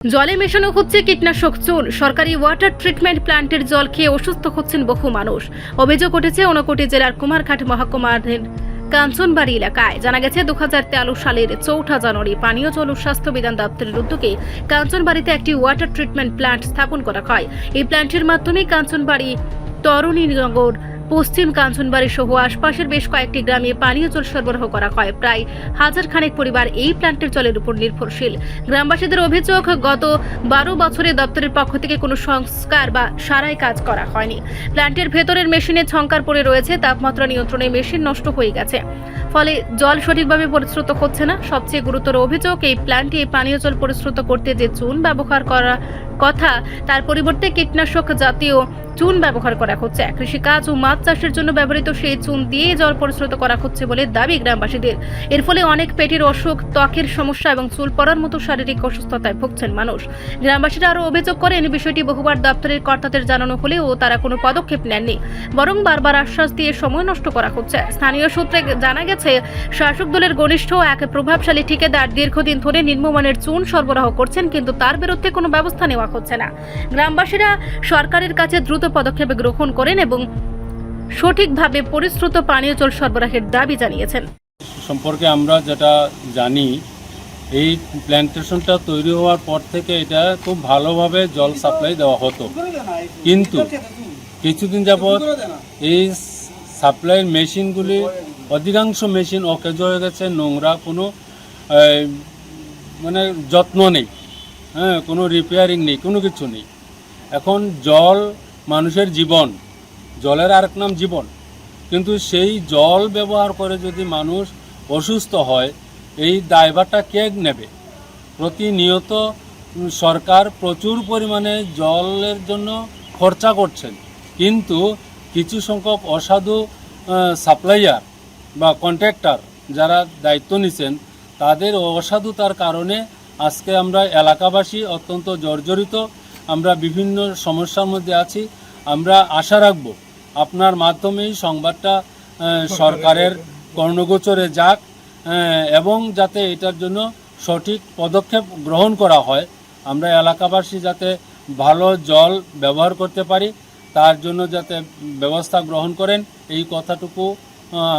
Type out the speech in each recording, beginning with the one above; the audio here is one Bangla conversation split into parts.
জলে মেশানো হচ্ছে কীটনাশক চুন। সরকারি ওয়াটার ট্রিটমেন্ট প্ল্যান্টের জল খেয়ে অসুস্থ হচ্ছেন বহু মানুষ। অভিযোগ উঠেছে ঊনকোটি জেলার কুমারঘাট মহকুমাধীন কাঞ্চনবাড়ি এলাকায়। জানা গেছে 2013 সালের 4 জানুয়ারি পানীয় জল ও স্বাস্থ্য বিধান দপ্তরের উদ্যোগে কাঞ্চনবাড়িতে একটি ওয়াটার ট্রিটমেন্ট প্ল্যান্ট স্থাপন করা হয়। এই প্ল্যান্টের মাধ্যমে কাঞ্চনবাড়ি, তরুণীনগর, পশ্চিম কাঞ্চনবাড়ি সহ আশপাশের বেশ কয়েকটি গ্রামে পানীয় জল সরবরাহ করা হয়। প্রায় 1000 খানেক পরিবার এই প্ল্যান্টের জলের উপর নির্ভরশীল। গ্রামবাসীদের অভিযোগ, গত 12 বছরে দপ্তরের পক্ষ থেকে কোনো সংস্কার বা সারাই কাজ করা হয়নি। প্ল্যান্টের ভেতরের মেশিনে ঝংকার পড়ে রয়েছে, তাপমাত্রা নিয়ন্ত্রণে মেশিন নষ্ট হয়ে গেছে, ফলে জল সঠিকভাবে পরিশ্রুত হচ্ছে না। সবচেয়ে গুরুতর অভিযোগ, এই প্ল্যান্টে পানীয় জল পরিশ্রুত করতে যে চুন ব্যবহার করা কথা, তার পরিবর্তে কীটনাশক জাতীয় চুন ব্যবহার করা হচ্ছে। কৃষিকাজ ও মাছ চাষের জন্য ব্যবহৃত সেই চুন দিয়ে জল পরিশ্রুত করা হচ্ছে বলে দাবি গ্রামবাসীদের। এর ফলে অনেক পেটের অসুখ, ত্বকের সমস্যা এবং চুল পড়ার মতো শারীরিক অসুস্থতায় ভুগছেন মানুষ। গ্রামবাসীরা আরও অভিযোগ করেন, বিষয়টি বহুবার দপ্তরের কর্তাদের জানানো হলেও তারা কোনো পদক্ষেপ নেননি, বরং বারবার আশ্বাস দিয়ে সময় নষ্ট করা হচ্ছে। স্থানীয় সূত্রে জানা গেছে, শাসক দলের ঘনিষ্ঠ এক প্রভাবশালী ঠিকাদার দীর্ঘদিন ধরে নিম্নমানের চুন সরবরাহ করছেন, কিন্তু তার বিরুদ্ধে কোনো ব্যবস্থা নেওয়া হচ্ছে না। গ্রামবাসীরা সরকারের কাছে দ্রুত পদক্ষেপ গ্রহণ করেন এবং সঠিকভাবে পরিশ্রুত পানীয় জল সরবরাহের দাবি জানিয়েছেন। সম্পর্কে আমরা যেটা জানি, এই প্ল্যান্টেশনটা তৈরি হওয়ার পর থেকে এটা খুব ভালোভাবে জল সাপ্লাই দেওয়া হতো, কিন্তু কিছুদিন যাবৎ এই সাপ্লাইয়ের মেশিনগুলি অধিকাংশ মেশিন অকেজ হয়ে গেছে, নোংরা, কোনো মানে যত্ন নেই, কোনো রিপেয়ারিং নেই, কোনো কিছু নেই। এখন জল মানুষের জীবন, জলের আরেক নাম জীবন, কিন্তু সেই জল ব্যবহার করে যদি মানুষ অসুস্থ হয়, এই দায়ভারটা কে নেবে? প্রতিনিয়ত সরকার প্রচুর পরিমাণে জলের জন্য খরচা করছেন, কিন্তু কিছু সংখ্যক অসাধু সাপ্লাইয়ার বা কন্ট্রাক্টর যারা দায়িত্ব নিছেন, তাদের অসাধুতার কারণে আজকে আমরা এলাকাবাসী অত্যন্ত জর্জরিত, আমরা বিভিন্ন সমস্যার মধ্যে আছি। আমরা আশা রাখব আপনার মাধ্যমেই সংবাদটা সরকারের কর্ণগোচরে যাক এবং যাতে এটার জন্য সঠিক পদক্ষেপ গ্রহণ করা হয়। আমরা এলাকাবাসী যাতে ভালো জল ব্যবহার করতে পারি, তার জন্য যাতে ব্যবস্থা গ্রহণ করেন, এই কথাটুকু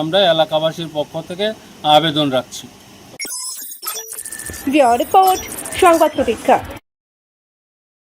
আমরা এলাকাবাসীর পক্ষ থেকে আবেদন রাখছি। রিপোর্ট সংবাদ প্রতীক্ষা।